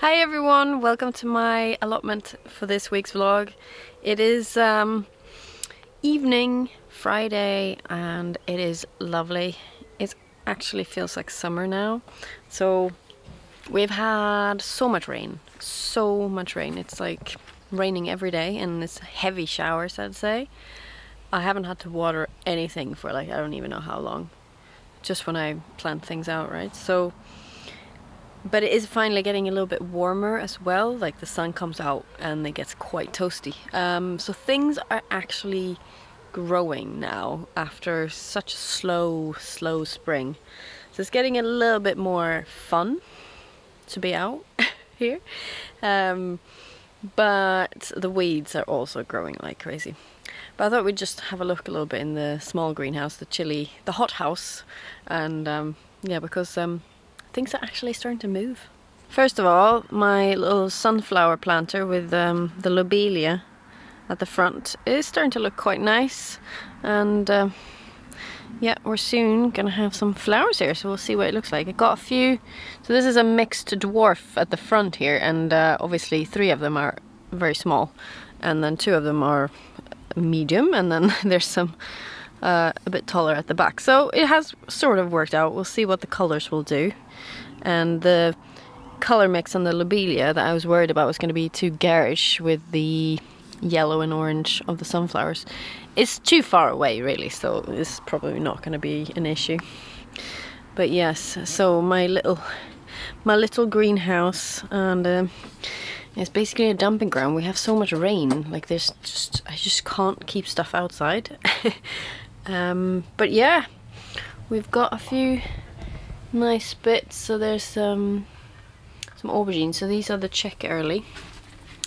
Hi everyone, welcome to my allotment for this week's vlog. It is evening, Friday, and it is lovely. It actually feels like summer now. So we've had so much rain. It's like raining every day and it's heavy showers, I'd say. I haven't had to water anything for like, I don't even know how long. Just when I plant things out, right? So but it is finally getting a little bit warmer as well, like the sun comes out and it gets quite toasty. So things are actually growing now after such a slow spring. So it's getting a little bit more fun to be out here. But the weeds are also growing like crazy. But I thought we'd just have a look a little bit in the small greenhouse, the hot house, and yeah, because things are actually starting to move. First of all, my little sunflower planter with the lobelia at the front is starting to look quite nice, and yeah, we're soon gonna have some flowers here, so we'll see what it looks like. I got a few, so this is a mixed dwarf at the front here, and obviously 3 of them are very small, and then 2 of them are medium, and then there's some a bit taller at the back. So it has sort of worked out. We'll see what the colors will do. And the color mix on the lobelia that I was worried about was going to be too garish with the yellow and orange of the sunflowers. It's too far away really, so it's probably not going to be an issue. But yes, so my little greenhouse, and it's basically a dumping ground. We have so much rain, like I just can't keep stuff outside. But yeah, we've got a few nice bits. So there's some aubergines. So these are the check early,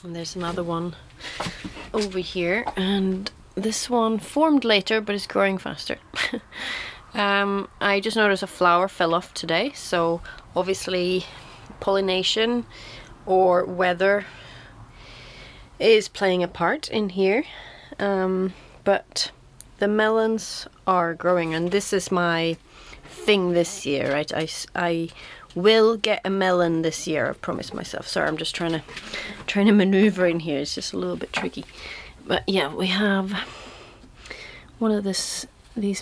and there's another one over here, and this one formed later but it's growing faster. I just noticed a flower fell off today, so obviously pollination or weather is playing a part in here, but the melons are growing, and this is my thing this year, right? I will get a melon this year, I promised myself. Sorry, I'm just trying to maneuver in here. It's just a little bit tricky. But yeah, we have one of these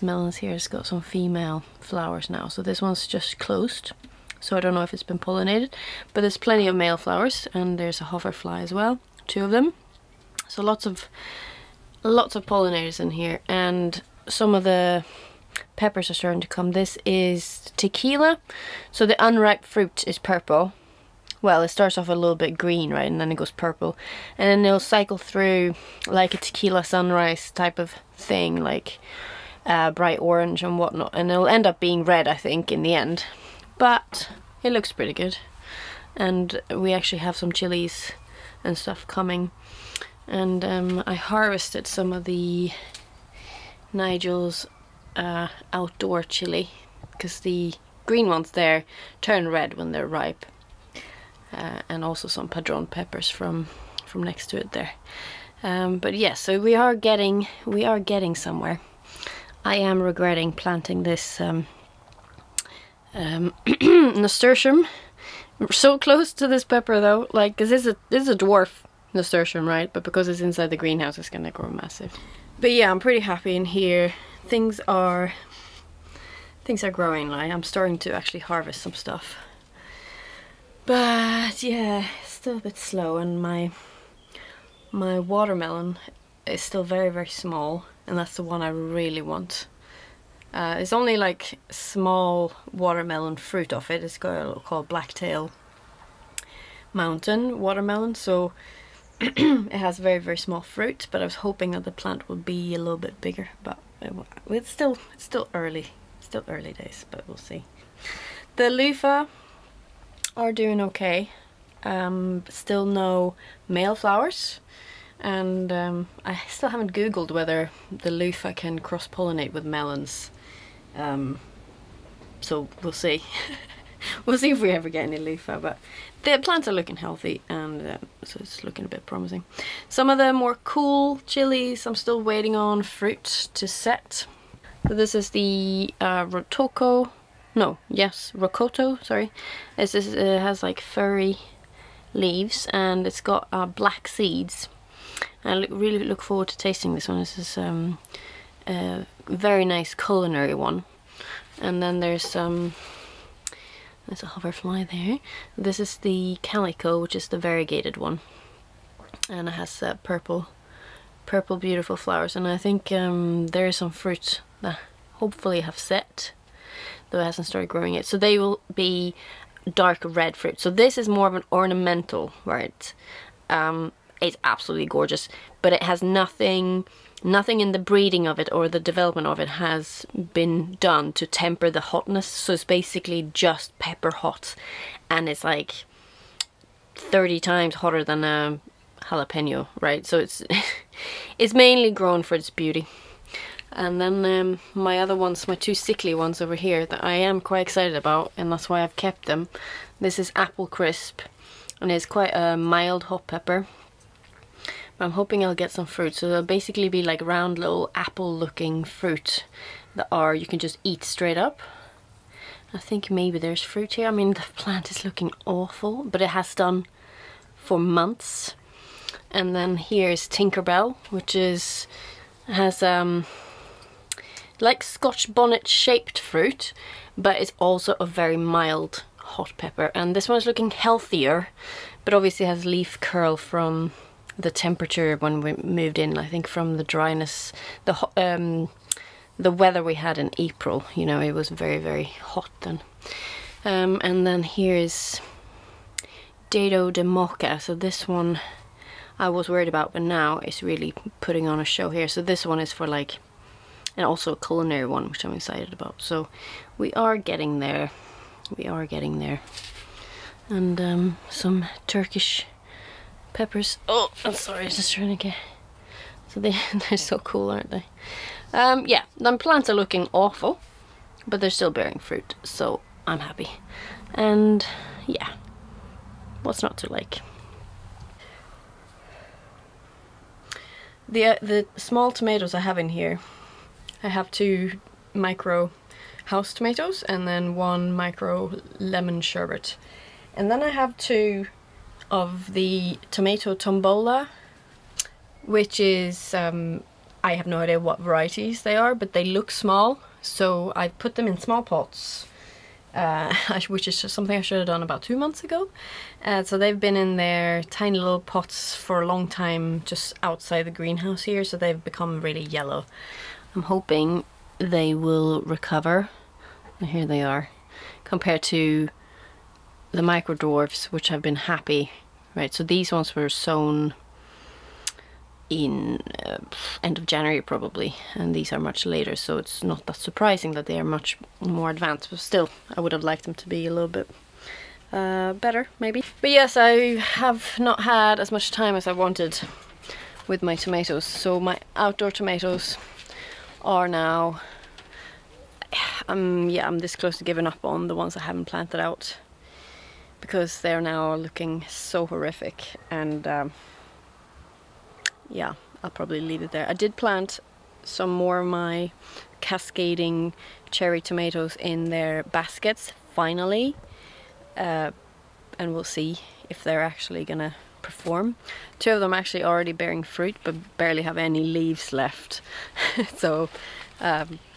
melons here has got some female flowers now. So this one's just closed, so I don't know if it's been pollinated, but there's plenty of male flowers, and there's a hoverfly as well, 2 of them. So lots of pollinators in here, and some of the peppers are starting to come. This is tequila, so the unripe fruit is purple. Well, it starts off a little bit green, right, and then it goes purple, and then it'll cycle through like a tequila sunrise type of thing, like bright orange and whatnot, and it'll end up being red, I think, in the end. But it looks pretty good, and we actually have some chilies and stuff coming. And I harvested some of the Nigel's outdoor chili, because the green ones there turn red when they're ripe, and also some padron peppers from next to it there. But yes, yeah, so we are getting somewhere. I am regretting planting this nasturtium so close to this pepper though, like, because this is a dwarf nasturtium, right? But because it's inside the greenhouse, it's gonna grow massive. But yeah, I'm pretty happy in here. Things are growing. Like, I'm starting to actually harvest some stuff. But yeah, still a bit slow, and my watermelon is still very small, and that's the one I really want. It's only like small watermelon fruit off it. It's called Blacktail Mountain watermelon, so it has very small fruit, but I was hoping that the plant would be a little bit bigger, but it's still early days, but we'll see. The luffa are doing okay. Still no male flowers, and I still haven't googled whether the luffa can cross-pollinate with melons, so we'll see. We'll see if we ever get any luffa, but the plants are looking healthy, and so it's looking a bit promising. Some of the more cool chilies I'm still waiting on fruit to set. So this is the rocoto, sorry. It has like furry leaves, and it's got black seeds. I really look forward to tasting this one. This is a very nice culinary one. And then there's a hoverfly there. This is the calico, which is the variegated one, and it has purple beautiful flowers. And I think there is some fruit that hopefully have set, though it hasn't started growing yet. So they will be dark red fruit. So this is more of an ornamental, right? It's absolutely gorgeous, but it has nothing in the breeding of it or the development of it has been done to temper the hotness. So it's basically just pepper hot, and it's like 30 times hotter than a jalapeno, right? So it's it's mainly grown for its beauty. And then my other ones, my two sickly ones over here that I am quite excited about, and that's why I've kept them. This is apple crisp, and it's quite a mild hot pepper. I'm hoping I'll get some fruit. So they'll basically be like round little apple looking fruit that you can just eat straight up. I think maybe there's fruit here. I mean, the plant is looking awful, but it has done for months. And then here's Tinkerbell, which has like Scotch bonnet shaped fruit, but it's also a very mild hot pepper. And this one is looking healthier, but obviously has leaf curl from the temperature when we moved in. I think from the dryness, the weather we had in April, you know, it was very, very hot then. And then here's Dado de Mocha. So this one I was worried about, but now it's really putting on a show here. So this one is for like, and also a culinary one, which I'm excited about. So we are getting there. We are getting there. And some Turkish peppers. Oh, I'm sorry, I was just trying to get... So they're so cool, aren't they? Yeah, the plants are looking awful, but they're still bearing fruit, so I'm happy. And yeah, what's not to like? The small tomatoes I have in here, I have 2 micro house tomatoes and then 1 micro lemon sherbet. And then I have 2 of the tomato tombola, which is, I have no idea what varieties they are, but they look small. So I put them in small pots, which is just something I should have done about 2 months ago. So they've been in their tiny little pots for a long time, just outside the greenhouse here, so they've become really yellow. I'm hoping they will recover. And here they are, compared to the micro dwarfs, which have been happy, right? So these ones were sown in end of January probably, and these are much later, so it's not that surprising that they are much more advanced, but still I would have liked them to be a little bit better maybe. But yes, I have not had as much time as I wanted with my tomatoes, so my outdoor tomatoes are now yeah, I'm this close to giving up on the ones I haven't planted out, because they're now looking so horrific. And yeah, I'll probably leave it there. I did plant some more of my cascading cherry tomatoes in their baskets finally, and we'll see if they're actually gonna perform. 2 of them actually already bearing fruit but barely have any leaves left. So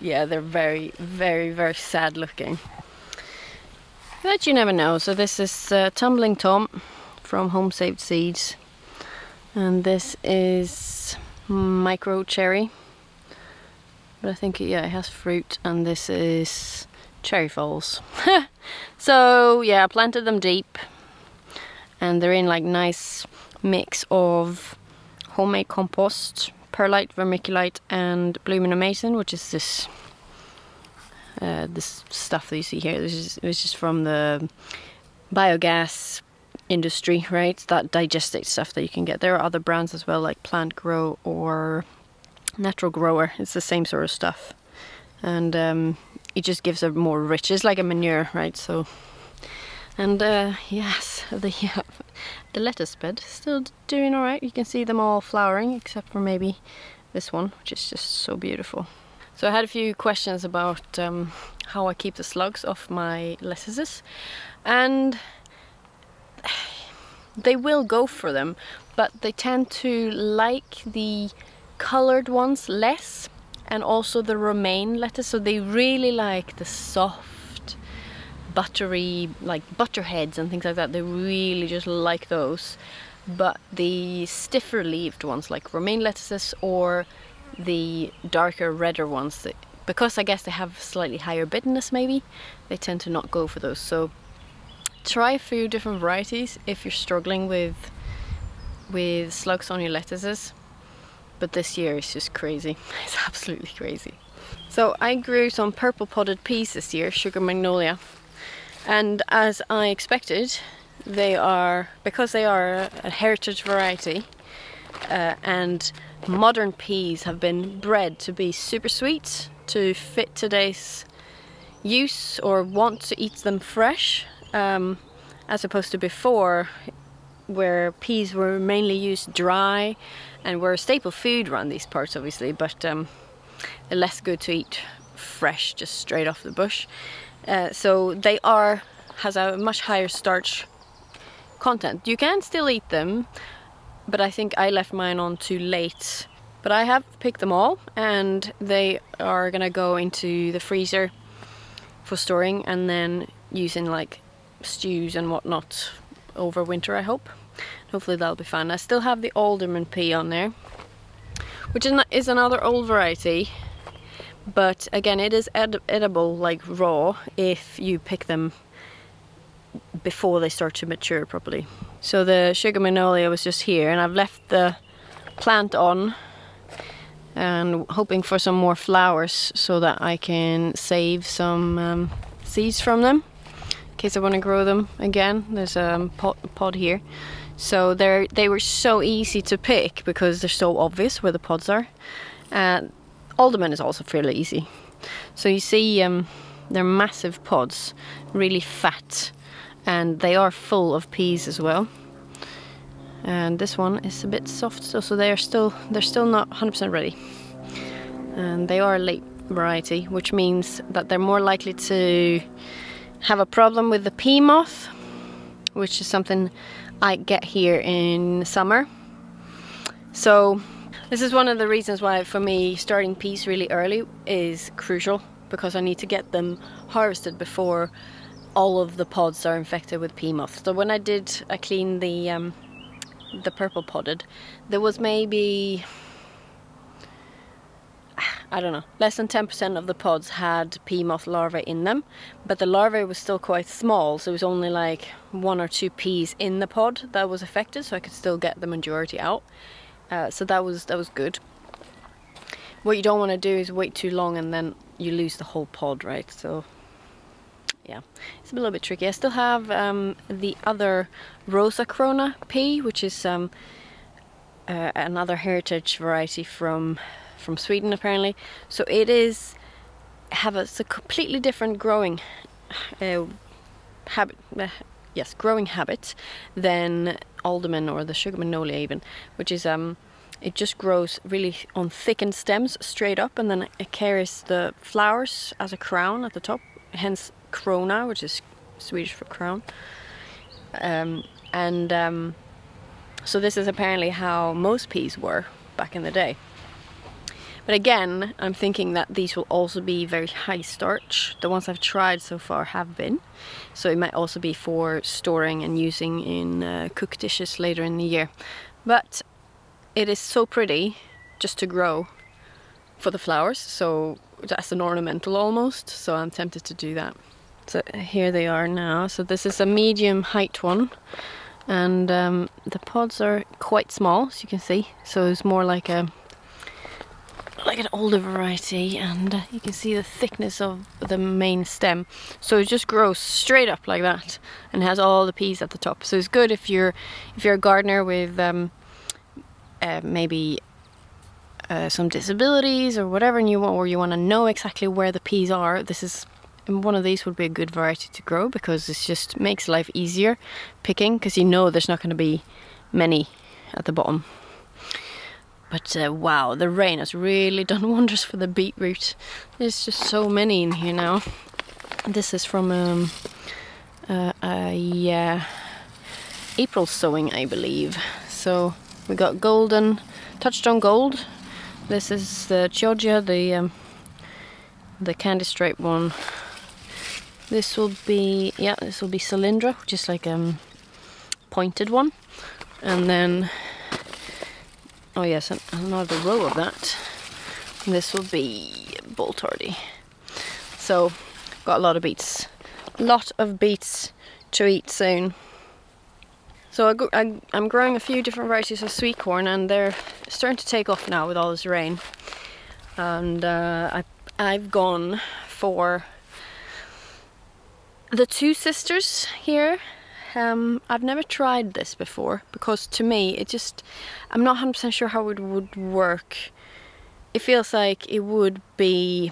yeah, they're very, very, very sad looking. But you never know. So this is Tumbling Tom from Home Saved Seeds, and this is micro cherry, but I think yeah, it has fruit. And this is cherry falls. So yeah, I planted them deep, and they're in like nice mix of homemade compost, perlite, vermiculite, and bluminomason, which is this this stuff that you see here. This is just from the biogas industry, right? It's that digestate stuff that you can get. There are other brands as well, like Plant Grow or Natural Grower. It's the same sort of stuff, and it just gives a more rich, it's like a manure, right? So, and yes, the lettuce bed still doing all right. You can see them all flowering, except for maybe this one, which is just so beautiful. So I had a few questions about how I keep the slugs off my lettuces, and they will go for them, but they tend to like the colored ones less, and also the romaine lettuce. So they really like the soft, buttery, like butterheads and things like that. They really just like those. But the stiffer leaved ones, like romaine lettuces, or the darker, redder ones, because I guess they have slightly higher bitterness maybe, they tend to not go for those. So try a few different varieties if you're struggling with slugs on your lettuces. But this year is just crazy. It's absolutely crazy. So I grew some purple podded peas this year, Sugar Magnolia. And as I expected, they are, because they are a heritage variety, and modern peas have been bred to be super sweet, to fit today's use or want to eat them fresh, as opposed to before, where peas were mainly used dry and were a staple food around these parts, obviously, but they're less good to eat fresh, just straight off the bush. So they has a much higher starch content. You can still eat them, but I think I left mine on too late. But I have picked them all, and they are gonna go into the freezer for storing and then using like stews and whatnot over winter, I hope. Hopefully that'll be fine. I still have the Alderman pea on there, which is another old variety, but again it is edible like raw if you pick them before they start to mature properly. So the Sugar Magnolia was just here, and I've left the plant on and hoping for some more flowers so that I can save some seeds from them in case I want to grow them again. There's a pod here. So they were so easy to pick because they're so obvious where the pods are. Alderman is also fairly easy. So you see they're massive pods, really fat, and they are full of peas as well. And this one is a bit soft, so they're still not 100% ready. And they are a late variety, which means that they're more likely to have a problem with the pea moth, which is something I get here in summer. So this is one of the reasons why for me starting peas really early is crucial, because I need to get them harvested before all of the pods are infected with pea moth. So when I cleaned the purple podded, there was maybe, I don't know, less than 10% of the pods had pea moth larvae in them, but the larvae was still quite small, so it was only like 1 or 2 peas in the pod that was affected, so I could still get the majority out. So that was good. What you don't want to do is wait too long and then you lose the whole pod, right? So yeah, it's a little bit tricky. I still have the other Rosakrone pea, which is another heritage variety from Sweden apparently. So it's a completely different growing habit. Growing habit than Alderman or the Sugar Magnolia even, which is it just grows really on thickened stems straight up, and then it carries the flowers as a crown at the top, hence krona, which is Swedish for crown. So this is apparently how most peas were back in the day. But again, I'm thinking that these will also be very high starch. The ones I've tried so far have been. So it might also be for storing and using in cooked dishes later in the year. But it is so pretty just to grow for the flowers. So that's an ornamental almost. So I'm tempted to do that. So here they are now. So this is a medium height one. And the pods are quite small, as you can see. So it's more like an older variety, and you can see the thickness of the main stem. So it just grows straight up like that and has all the peas at the top. So it's good if you're a gardener with maybe some disabilities or whatever, and you want to know exactly where the peas are. One of these would be a good variety to grow, because it just makes life easier picking, because you know there's not going to be many at the bottom. But wow, the rain has really done wonders for the beetroot. There's just so many in here now. This is from April sowing, I believe. So we got golden, touchstone gold. This is the chioggia, the candy stripe one. This will be, yeah, this will be cylindra, which is like pointed one. And then, oh yes, another row of that. And this will be Boltardy. So got a lot of beets. Lot of beets to eat soon. So I'm growing a few different varieties of sweet corn, and they're starting to take off now with all this rain. And I've gone for the Two Sisters here. I've never tried this before because to me it just, I'm not 100% sure how it would work. It feels like it would be,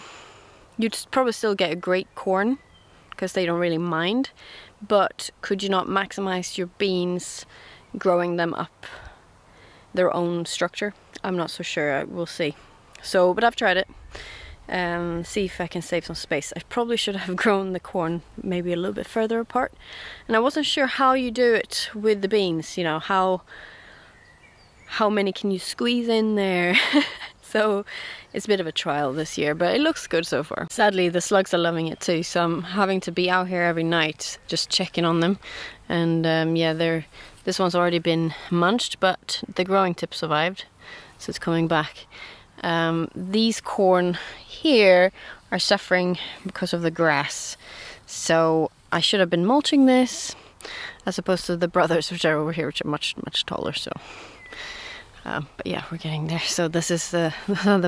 you'd probably still get a great corn because they don't really mind, but could you not maximize your beans growing them up their own structure? I'm not so sure, we'll see. So, but I've tried it. See if I can save some space. I probably should have grown the corn maybe a little bit further apart, and I wasn't sure how you do it with the beans, you know, how many can you squeeze in there. So it's a bit of a trial this year, but it looks good so far. Sadly, the slugs are loving it too, so I'm having to be out here every night just checking on them. And yeah, this one's already been munched, but the growing tip survived, so it's coming back. These corn here are suffering because of the grass, so I should have been mulching this as opposed to the brothers, which are over here, which are much taller. So but yeah, we're getting there. So this is the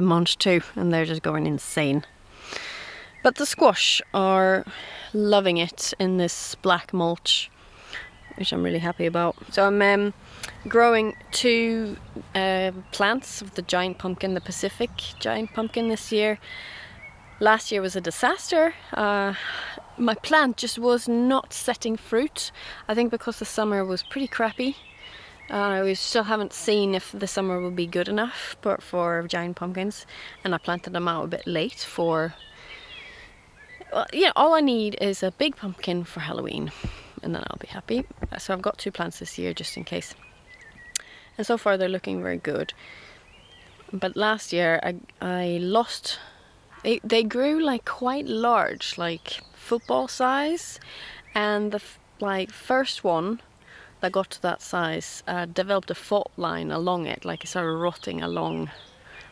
munch too, and they're just going insane. But the squash are loving it in this black mulch, which I'm really happy about. So I'm growing two plants of the giant pumpkin, the Pacific giant pumpkin this year. Last year was a disaster. My plant just was not setting fruit. I think because the summer was pretty crappy. We still haven't seen if the summer will be good enough for giant pumpkins, and I planted them out a bit late for, well, yeah, all I need is a big pumpkin for Halloween, and then I'll be happy. So I've got two plants this year just in case. And so far they're looking very good. But last year I lost, they grew like quite large, like football size, and the first one that got to that size developed a fault line along it, like it started rotting along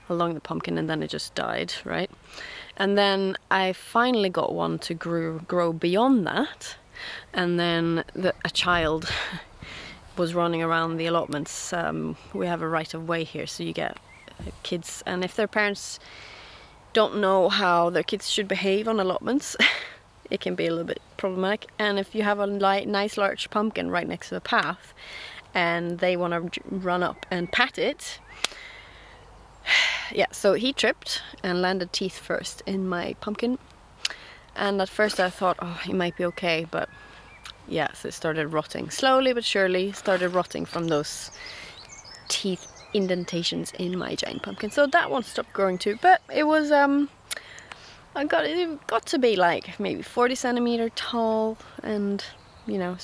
the pumpkin, and then it just died, right? And then I finally got one to grow beyond that, and then a child was running around the allotments. We have a right of way here, so you get kids, and if their parents don't know how their kids should behave on allotments, it can be a little bit problematic. And if you have a nice large pumpkin right next to the path and they want to run up and pat it, yeah, so he tripped and landed teeth first in my pumpkin, and at first I thought, oh, he might be okay, but yeah, so it started rotting slowly but surely, started rotting from those teeth indentations in my giant pumpkin. So that one stopped growing too, but it was it got to be like maybe 40 centimeter tall, and you know,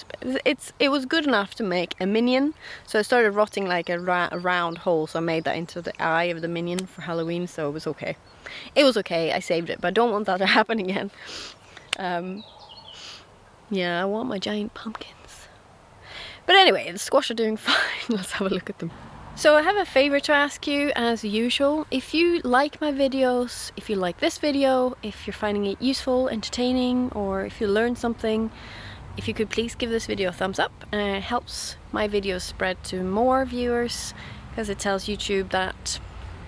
it was good enough to make a minion. So it started rotting like a round hole, so I made that into the eye of the minion for Halloween, so it was okay. It was okay, I saved it, but I don't want that to happen again. Yeah, I want my giant pumpkins. But anyway, the squash are doing fine. Let's have a look at them. So I have a favor to ask you, as usual. If you like my videos, if you like this video, if you're finding it useful, entertaining, or if you learned something, if you could please give this video a thumbs up. It helps my videos spread to more viewers, because it tells YouTube that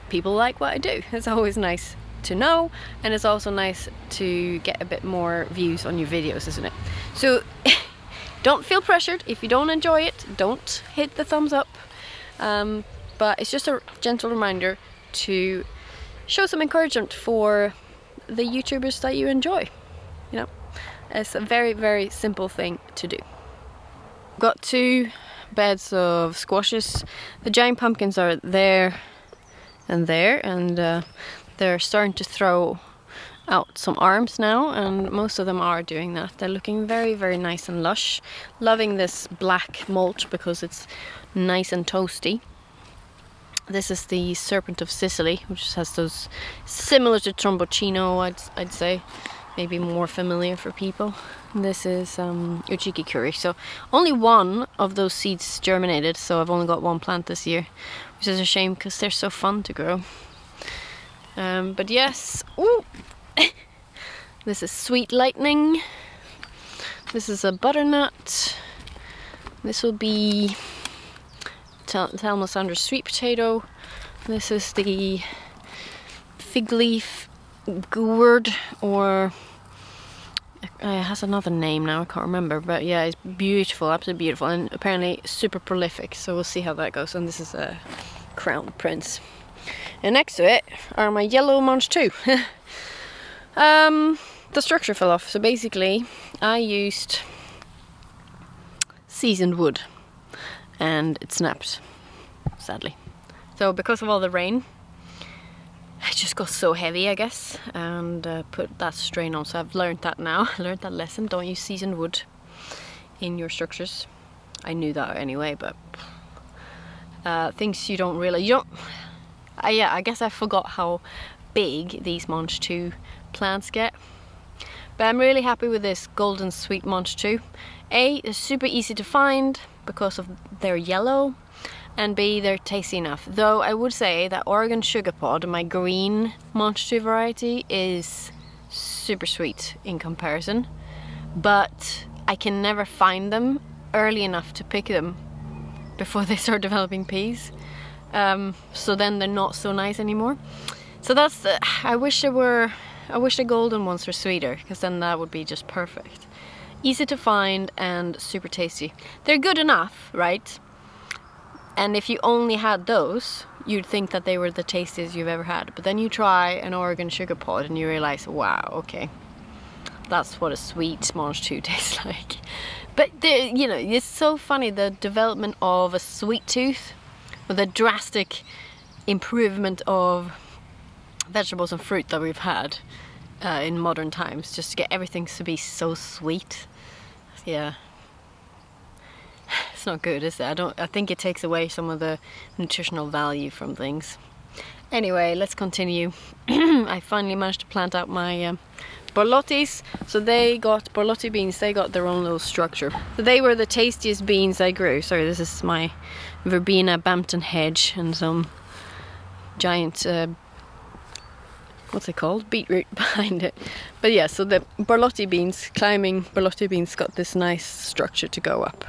people like what I do. It's always nice to know, and it's also nice to get a bit more views on your videos, isn't it? So don't feel pressured. If you don't enjoy it, don't hit the thumbs up. But it's just a gentle reminder to show some encouragement for the YouTubers that you enjoy. You know, it's a very, very simple thing to do. Got two beds of squashes. The giant pumpkins are there, and they're starting to throw out some arms now, and most of them are doing that. They're looking very, very nice and lush. Loving this black mulch because it's nice and toasty. This is the Serpent of Sicily, which has those similar to Tromboncino, I'd say, maybe more familiar for people. This is Ujiki curry. So only one of those seeds germinated, so I've only got one plant this year, which is a shame because they're so fun to grow. But yes, ooh. This is Sweet Lightning. This is a butternut. This will be Thelma Sandra's sweet potato. This is the fig leaf gourd, or it has another name now, I can't remember, but yeah, it's beautiful, absolutely beautiful, and apparently super prolific, so we'll see how that goes. And this is a Crown Prince. And next to it are my yellow Mangetout. The structure fell off, so basically I used seasoned wood and it snapped, sadly. So because of all the rain, it just got so heavy, I guess, and put that strain on. So I've learned that now. I learned that lesson. Don't use seasoned wood in your structures. I knew that anyway, but things you don't really, yeah, I guess I forgot how big these Mangetout plants get. But I'm really happy with this golden sweet Mangetout. A, they're super easy to find because of they're yellow, and B, they're tasty enough. Though I would say that Oregon Sugar Pod, my green Mangetout variety, is super sweet in comparison, but I can never find them early enough to pick them before they start developing peas. So then they're not so nice anymore. So that's the, I wish the golden ones were sweeter, because then that would be just perfect. Easy to find and super tasty. They're good enough, right? And if you only had those, you'd think that they were the tastiest you've ever had. But then you try an Oregon Sugar Pod and you realize, wow, okay, that's what a sweet Mangetout tastes like. But you know, it's so funny, the development of a sweet tooth with a drastic improvement of vegetables and fruit that we've had in modern times, just to get everything to be so sweet. Yeah, it's not good, is it? I think it takes away some of the nutritional value from things. Anyway, let's continue. I finally managed to plant out my borlottis. So they got borlotti beans, they got their own little structure. So they were the tastiest beans I grew. Sorry, this is my verbena Bampton hedge and some giant what's it called? Beetroot behind it. But yeah, so the borlotti beans, climbing borlotti beans, got this nice structure to go up.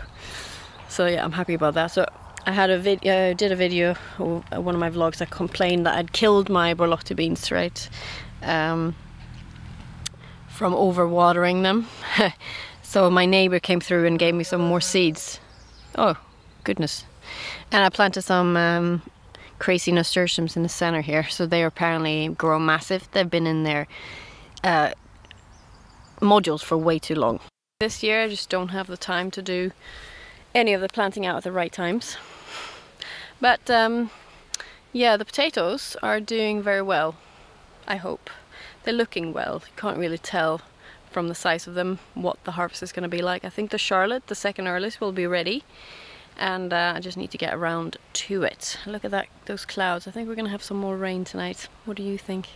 So yeah, I'm happy about that. So I had did a video, one of my vlogs, I complained that I'd killed my borlotti beans, right? From overwatering them. So my neighbor came through and gave me some more seeds. Oh, goodness. And I planted some crazy nasturtiums in the center here, so they apparently grow massive. They've been in their modules for way too long. This year I just don't have the time to do any of the planting out at the right times. But yeah, the potatoes are doing very well, I hope. They're looking well. You can't really tell from the size of them what the harvest is going to be like. I think the Charlotte, the second earliest, will be ready. And I just need to get around to it. Look at that, those clouds. I think we're gonna have some more rain tonight. What do you think?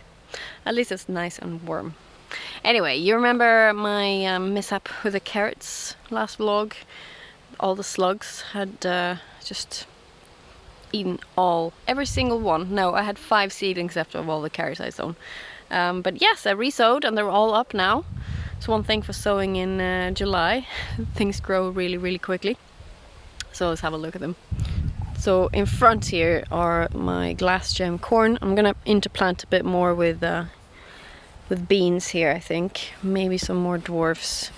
At least it's nice and warm. Anyway, you remember my mishap with the carrots last vlog? All the slugs had just eaten every single one. No, I had 5 seedlings left of all the carrots I sown. But yes, I re-sowed and they're all up now. It's one thing for sowing in July. Things grow really, really quickly. So let's have a look at them. So in front here are my glass gem corn. I'm gonna interplant a bit more with beans here, I think. Maybe some more dwarfs.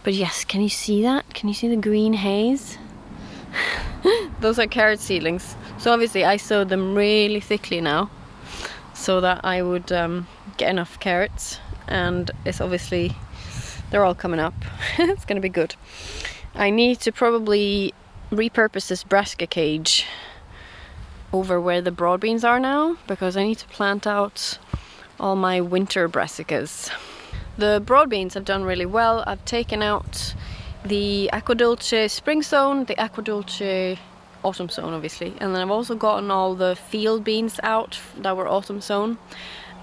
But yes, can you see that? Can you see the green haze? Those are carrot seedlings. So obviously I sowed them really thickly now, so that I would get enough carrots. And it's obviously, they're all coming up. It's gonna be good. I need to probably repurpose this brassica cage over where the broad beans are now, because I need to plant out all my winter brassicas. The broad beans have done really well. I've taken out the aquadulce spring sown, the aquadulce autumn sown obviously, and then I've also gotten all the field beans out that were autumn sown,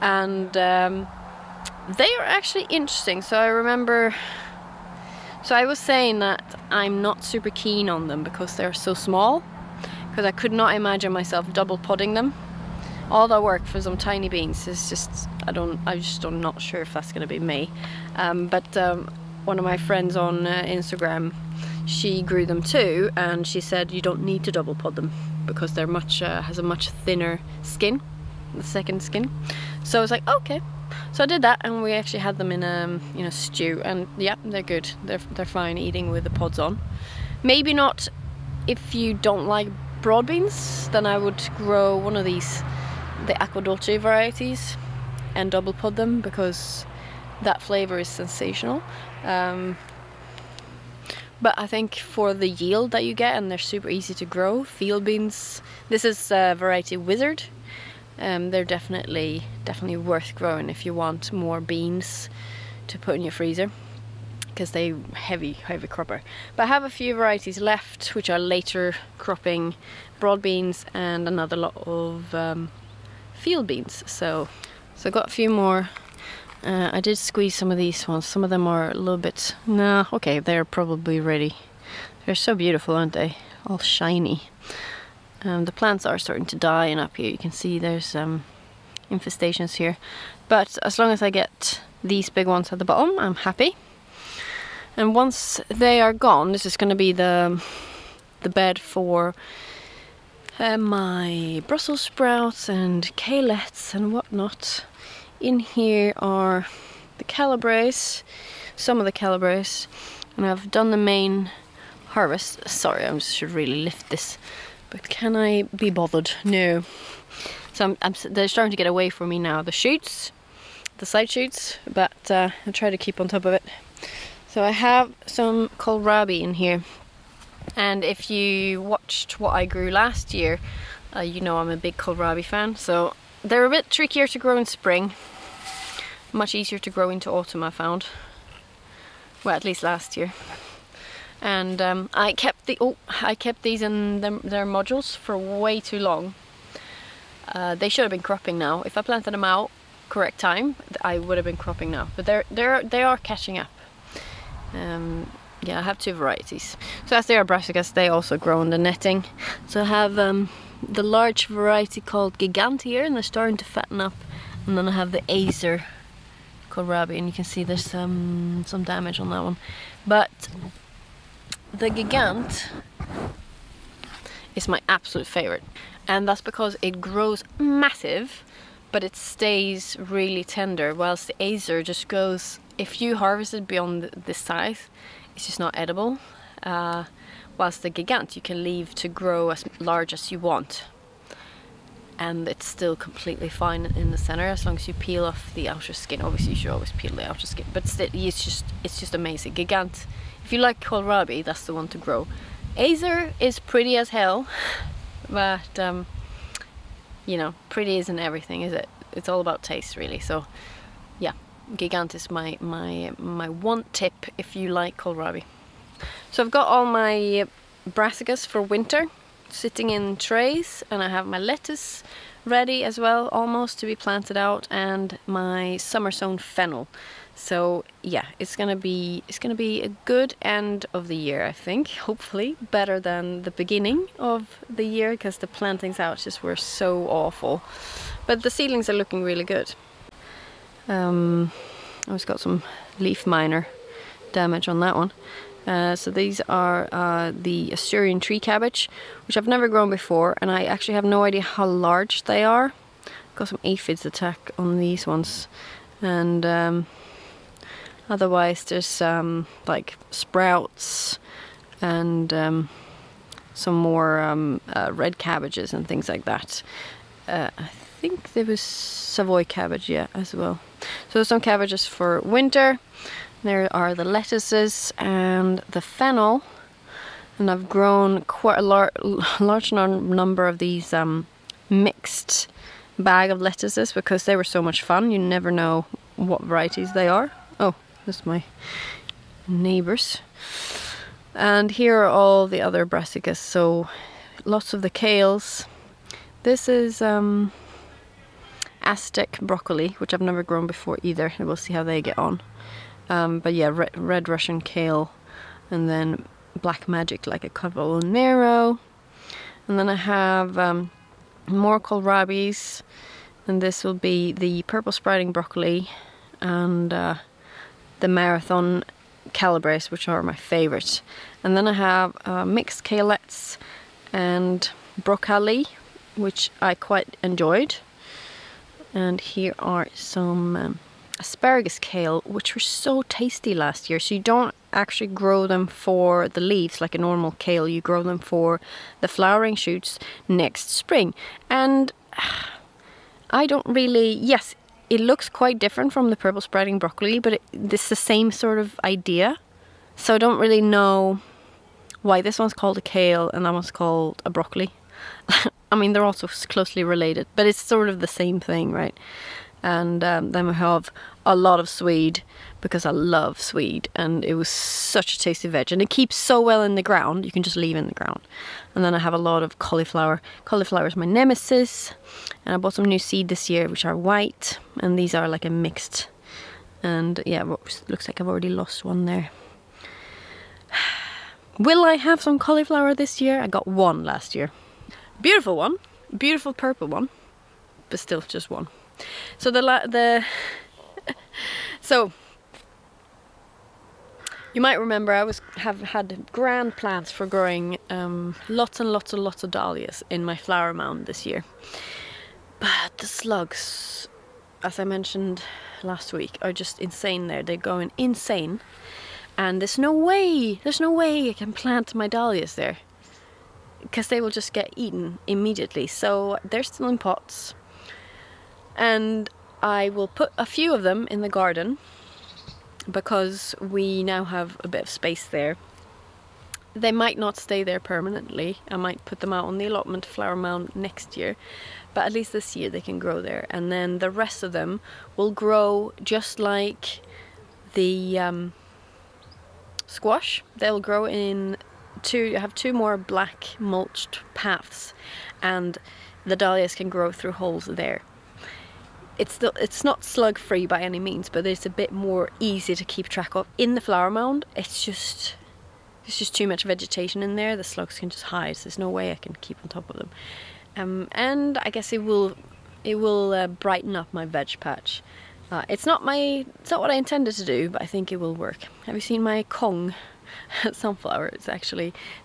and they are actually interesting. So I remember, so I was saying that I'm not super keen on them because they're so small, because I could not imagine myself double podding them. All that work for some tiny beans is just, I'm not sure if that's gonna be me. But one of my friends on Instagram, she grew them too, and she said you don't need to double pod them because they're has a much thinner skin, the second skin. So I was like, okay. So I did that, and we actually had them in a stew, and yeah, they're good. They're fine eating with the pods on. Maybe not if you don't like broad beans, then I would grow one of these, the aquadulce varieties, and double pod them because that flavor is sensational. But I think for the yield that you get, and they're super easy to grow, field beans, this is variety Wizard. They're definitely worth growing if you want more beans to put in your freezer, because they heavy cropper. But I have a few varieties left which are later cropping broad beans and another lot of field beans. So I got a few more. I did squeeze some of these ones. Some of them are a little bit, nah, okay, they're probably ready. They're so beautiful, aren't they? All shiny. The plants are starting to die, and up here you can see there's infestations here. But as long as I get these big ones at the bottom, I'm happy. And once they are gone, this is going to be the bed for my Brussels sprouts and kalettes and whatnot. In here are the calabrese, some of the calabrese, and I've done the main harvest. Sorry, I should really lift this, but can I be bothered? No. So they're starting to get away from me now, the shoots, the side shoots, but I'll try to keep on top of it. So I have some kohlrabi in here, and if you watched what I grew last year, you know I'm a big kohlrabi fan. So they're a bit trickier to grow in spring, much easier to grow into autumn, I found. Well, at least last year. And I kept these in their modules for way too long. They should have been cropping now. If I planted them out correct time, I would have been cropping now. But they are catching up. Yeah, I have two varieties. So as they are brassicas, they also grow in the netting. So I have the large variety called Gigant here, and they're starting to fatten up. And then I have the Azur kohlrabi, and you can see there's some damage on that one. But the Gigant is my absolute favorite, and that's because it grows massive, but it stays really tender, whilst the Azur just goes, if you harvest it beyond this size, it's just not edible. Whilst the Gigant you can leave to grow as large as you want, and it's still completely fine in the center as long as you peel off the outer skin. Obviously you should always peel the outer skin, but still, it's just amazing. Gigant, if you like kohlrabi, that's the one to grow. Azur is pretty as hell, but you know, pretty isn't everything, is it? It's all about taste, really. So yeah, Gigant is my one tip if you like kohlrabi. So I've got all my brassicas for winter sitting in trays, and I have my lettuce ready as well, almost to be planted out, and my summer sown fennel. So yeah, it's gonna be a good end of the year, I think. Hopefully better than the beginning of the year, because the plantings out just were so awful. But the seedlings are looking really good. I've got some leaf miner damage on that one. So these are the Asturian tree cabbage, which I've never grown before, and I actually have no idea how large they are. Got some aphids attack on these ones, and otherwise there's like sprouts and some more red cabbages and things like that. I think there was Savoy cabbage, yeah, as well. So some cabbages for winter. There are the lettuces and the fennel, and I've grown quite a large number of these mixed bag of lettuces because they were so much fun. You never know what varieties they are. Oh, this is my neighbors. And here are all the other brassicas. So lots of the kales. This is Aztec broccoli, which I've never grown before either. We'll see how they get on. But yeah, red Russian kale, and then black magic like a cavolo. And then I have more kohlrabis, and this will be the purple sprouting broccoli and the marathon calabrese, which are my favorite. And then I have mixed kalettes and broccoli, which I quite enjoyed. And here are some asparagus kale, which were so tasty last year. So you don't actually grow them for the leaves like a normal kale, you grow them for the flowering shoots next spring. And I don't really, yes, it looks quite different from the purple sprouting broccoli, but it's the same sort of idea. So I don't really know why this one's called a kale and that one's called a broccoli. I mean, they're also closely related, but it's sort of the same thing, right? And then we have a lot of swede, because I love swede, and it was such a tasty veg, and it keeps so well in the ground, you can just leave it in the ground. And then I have a lot of cauliflower. Cauliflower is my nemesis, and I bought some new seed this year, which are white, and these are like a mixed. And yeah, looks like I've already lost one there. Will I have some cauliflower this year? I got one last year. Beautiful one, beautiful purple one, but still just one. So so you might remember I have had grand plans for growing lots and lots and lots of dahlias in my flower mound this year. But the slugs, as I mentioned last week, are just insane there. They're going insane, and there's no way I can plant my dahlias there, because they will just get eaten immediately. So they're still in pots, and I will put a few of them in the garden because we now have a bit of space there. They might not stay there permanently. I might put them out on the allotment flower mound next year, but at least this year they can grow there. And then the rest of them will grow just like the squash. They'll grow in I have two more black mulched paths, and the dahlias can grow through holes there. It's not slug free by any means, but it's a bit more easy to keep track of in the flower mound. It's just too much vegetation in there. The slugs can just hide, so there's no way I can keep on top of them. And I guess it will brighten up my veg patch. It's not what I intended to do, but I think it will work. Have you seen my Kong sunflower? It's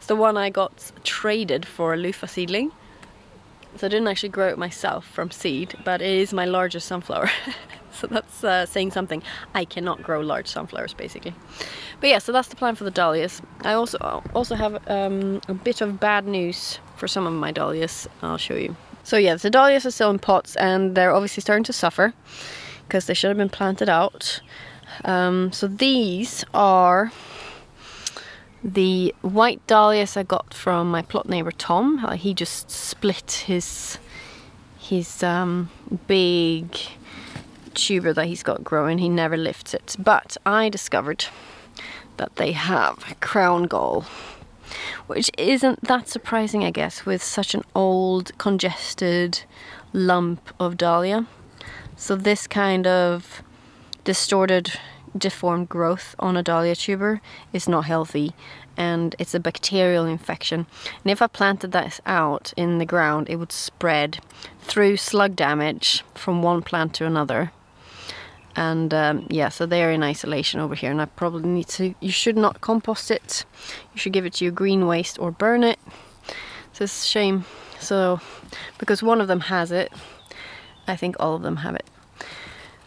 the one I got traded for a luffa seedling. So I didn't actually grow it myself from seed, but it is my largest sunflower. So that's saying something. I cannot grow large sunflowers, basically. But yeah, so that's the plan for the dahlias. I also have a bit of bad news for some of my dahlias. I'll show you. So yeah, the dahlias are still in pots, and they're obviously starting to suffer because they should have been planted out. So these are the white dahlias I got from my plot neighbor Tom. He just split his big tuber that he's got growing. He never lifts it. But I discovered that they have crown gall, which isn't that surprising, I guess, with such an old, congested lump of dahlia. So this kind of distorted, deformed growth on a dahlia tuber is not healthy, and it's a bacterial infection. And if I planted that out in the ground, it would spread through slug damage from one plant to another. And yeah, so they're in isolation over here, and I probably need to, you should not compost it. You should give it to your green waste or burn it. So it's a shame. So, because one of them has it, I think all of them have it.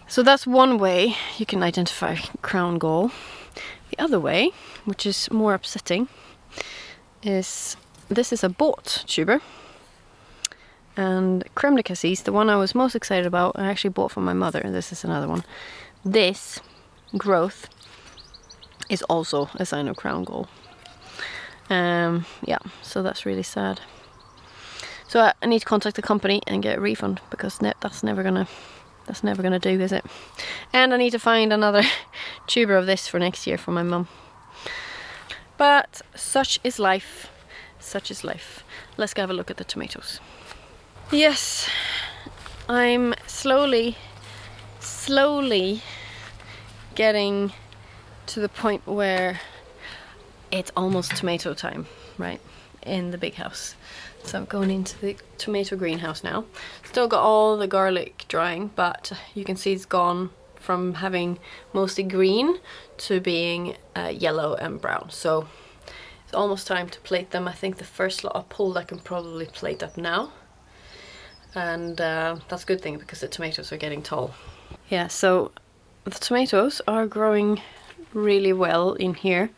So that's one way you can identify crown gall. The other way, which is more upsetting, is this is a bought tuber. And creme de cassis, the one I was most excited about, I actually bought from my mother, and this is another one. This growth is also a sign of crown gall. Yeah, so that's really sad. So I need to contact the company and get a refund, because that's never gonna do, is it? And I need to find another tuber of this for next year for my mum. But such is life. Such is life. Let's go have a look at the tomatoes. Yes, I'm slowly getting to the point where it's almost tomato time, right? In the big house. So I'm going into the tomato greenhouse now. Still got all the garlic drying, but you can see it's gone from having mostly green to being yellow and brown. So it's almost time to plate them. I think the first lot I pulled I can probably plate up now. And that's a good thing, because the tomatoes are getting tall. Yeah, so the tomatoes are growing really well in here.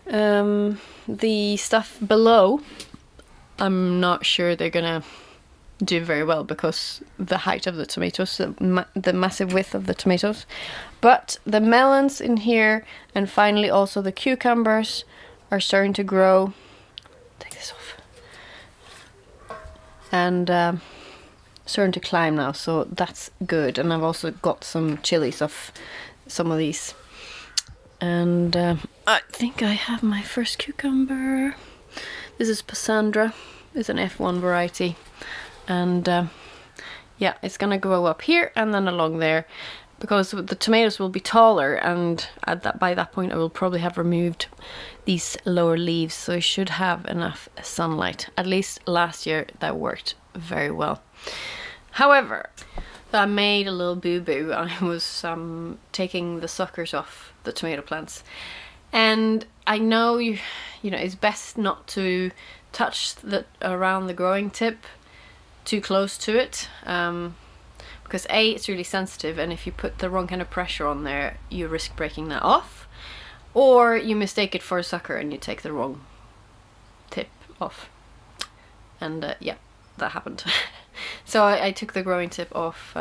The stuff below, I'm not sure they're gonna do very well because the height of the tomatoes, the massive width of the tomatoes. But the melons in here, and finally also the cucumbers, are starting to grow. Take this off. And starting to climb now, so that's good. And I've also got some chilies of some of these. And I think I have my first cucumber. This is Cassandra. It's an F1 variety. And yeah, it's gonna grow up here and then along there, because the tomatoes will be taller, and by that point I will probably have removed these lower leaves, so I should have enough sunlight. At least last year that worked very well. However, I made a little boo-boo. I was taking the suckers off the tomato plants, and I know you know it's best not to touch around the growing tip too close to it, because A, it's really sensitive, and if you put the wrong kind of pressure on there you risk breaking that off, or you mistake it for a sucker and you take the wrong tip off. And yeah, that happened. So I took the growing tip off,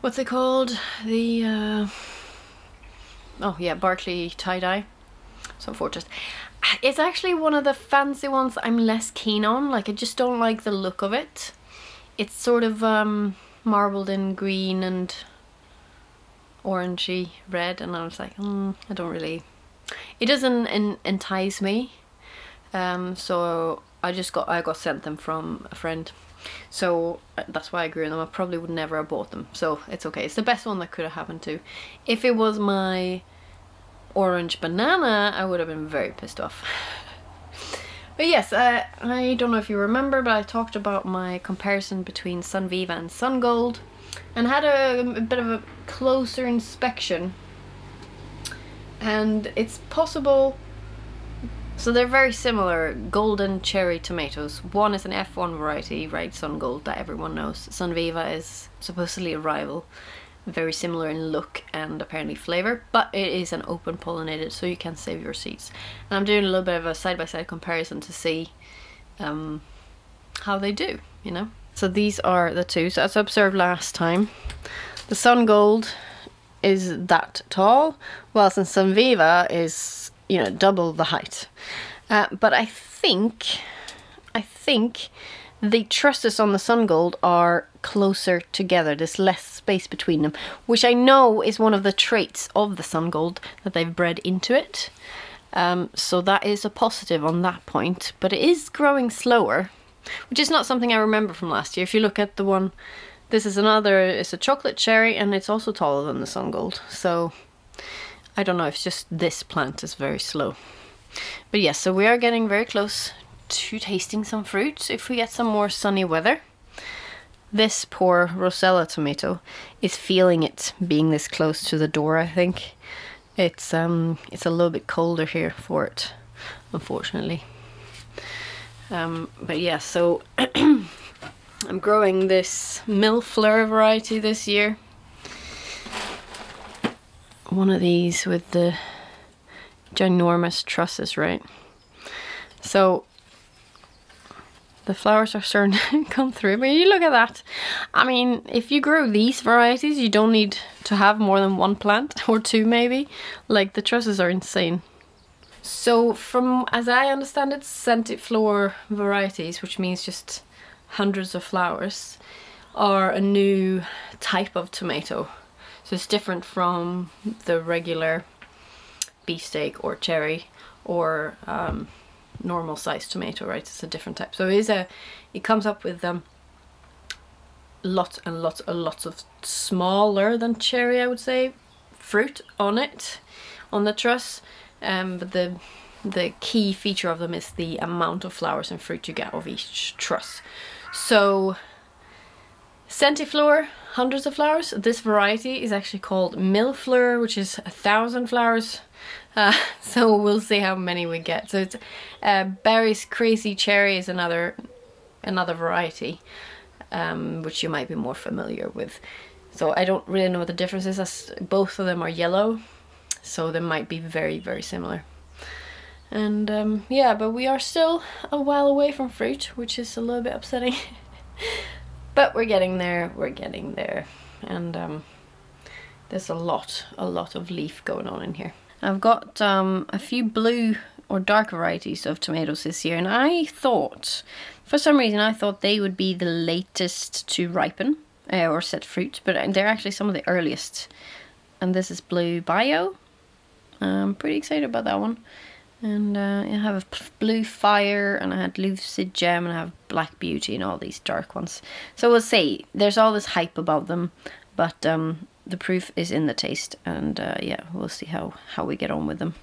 what's it called? The oh yeah, Bartley tie-dye. So unfortunate. It's actually one of the fancy ones I'm less keen on. Like, I just don't like the look of it. It's sort of marbled in green and orangey red, and I was like, I don't really, it doesn't entice me. So I got sent them from a friend, so that's why I grew them. I probably would never have bought them, so it's okay. It's the best one that could have happened to. If it was my orange banana, I would have been very pissed off. But yes, I don't know if you remember, but I talked about my comparison between Sunviva and Sungold, and had a bit of a closer inspection, and it's possible. So they're very similar, golden cherry tomatoes. One is an F1 variety, right, Sungold, that everyone knows. Sunviva is supposedly a rival, very similar in look and apparently flavor, but it is an open pollinated, so you can save your seeds. And I'm doing a little bit of a side-by-side comparison to see how they do, you know. So these are the two. So as I observed last time, the Sungold is that tall, whilst in Sunviva is, you know, double the height. But I think the trusses on the Sungold are closer together. There's less space between them, which I know is one of the traits of the Sungold, that they've bred into it. So that is a positive on that point, but it is growing slower, which is not something I remember from last year. If you look at the one, this is another, it's a chocolate cherry, and it's also taller than the Sungold. So I don't know, it's just this plant is very slow. But yes, so we are getting very close to tasting some fruit if we get some more sunny weather. This poor Rosella tomato is feeling it being this close to the door, I think. It's a little bit colder here for it, unfortunately. But yeah, so I'm growing this Millefleur variety this year. One of these with the ginormous trusses, right? So the flowers are starting to come through, but you look at that. I mean, if you grow these varieties, you don't need to have more than one plant, or two maybe. Like, the trusses are insane. So from, as I understand it, centiflora varieties, which means just hundreds of flowers, are a new type of tomato. So it's different from the regular beefsteak or cherry or normal sized tomato, right? It's a different type. So it comes up with lots and lots of smaller than cherry, I would say, fruit on it, on the truss. But the key feature of them is the amount of flowers and fruit you get of each truss. So centiflora, hundreds of flowers. This variety is actually called millefleur, which is 1,000 flowers. So we'll see how many we get. So it's Barry's Crazy Cherry is another variety, which you might be more familiar with. So I don't really know what the difference is, as both of them are yellow, so they might be very, very similar. And yeah, but we are still a while away from fruit, which is a little bit upsetting. But we're getting there, and there's a lot of leaf going on in here. I've got a few blue or dark varieties of tomatoes this year, and I thought, for some reason, I thought they would be the latest to ripen or set fruit, but they're actually some of the earliest. And this is Blue Bio. I'm pretty excited about that one. And I have a Blue Fire, and I had Lucid Gem, and I have Black Beauty, and all these dark ones. So we'll see. There's all this hype about them, but the proof is in the taste, and yeah, we'll see how we get on with them.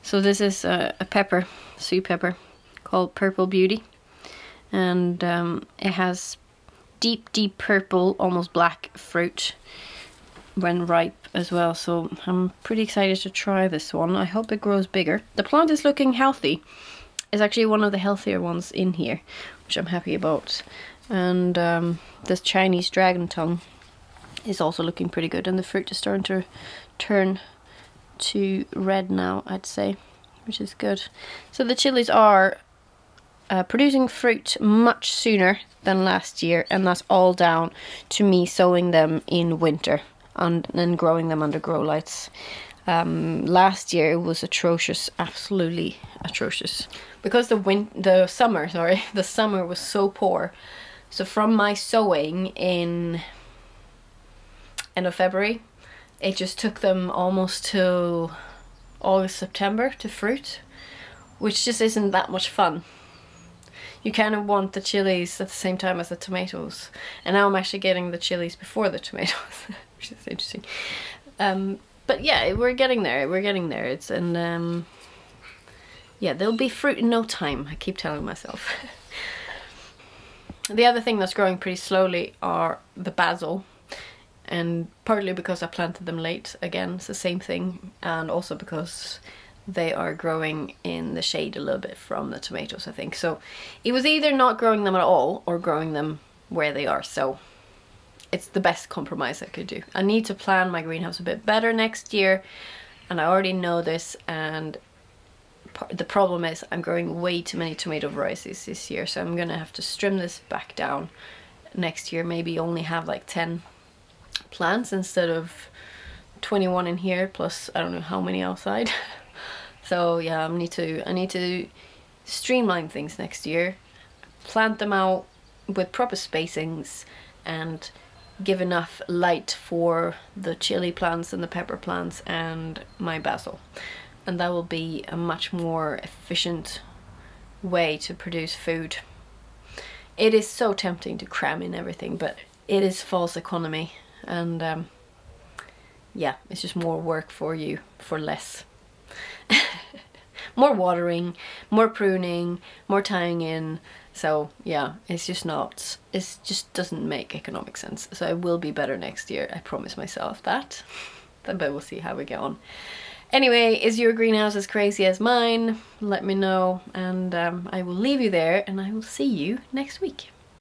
So this is a pepper, sweet pepper, called Purple Beauty, and it has deep purple, almost black fruit when ripe as well, so I'm pretty excited to try this one. I hope it grows bigger. The plant is looking healthy. It's actually one of the healthier ones in here, which I'm happy about. And this Chinese dragon tongue is also looking pretty good, and the fruit is starting to turn to red now, I'd say, which is good. So the chilies are producing fruit much sooner than last year, and that's all down to me sowing them in winter and then growing them under grow lights. Last year it was atrocious, absolutely atrocious, because the summer was so poor. So from my sowing in end of February, it just took them almost till August, September to fruit, which just isn't that much fun. You kind of want the chilies at the same time as the tomatoes, and now I'm actually getting the chilies before the tomatoes, which is interesting. But yeah, we're getting there. It's yeah, there'll be fruit in no time, I keep telling myself. The other thing that's growing pretty slowly are the basil, and partly because I planted them late, again, it's the same thing, and also because they are growing in the shade a little bit from the tomatoes, I think. So it was either not growing them at all or growing them where they are, so it's the best compromise I could do. I need to plan my greenhouse a bit better next year, and I already know this, and the problem is I'm growing way too many tomato varieties this year, so I'm gonna have to trim this back down next year, maybe only have like 10 plants instead of 21 in here, plus I don't know how many outside. So yeah, I need to streamline things next year, plant them out with proper spacings, and give enough light for the chili plants and the pepper plants and my basil. And that will be a much more efficient way to produce food. It is so tempting to cram in everything, but it is false economy, and yeah, it's just more work for you for less. More watering, more pruning, more tying in. So yeah, it's just doesn't make economic sense. So it will be better next year, I promise myself that. But we'll see how we get on. Anyway, is your greenhouse as crazy as mine? Let me know, and I will leave you there, and I will see you next week.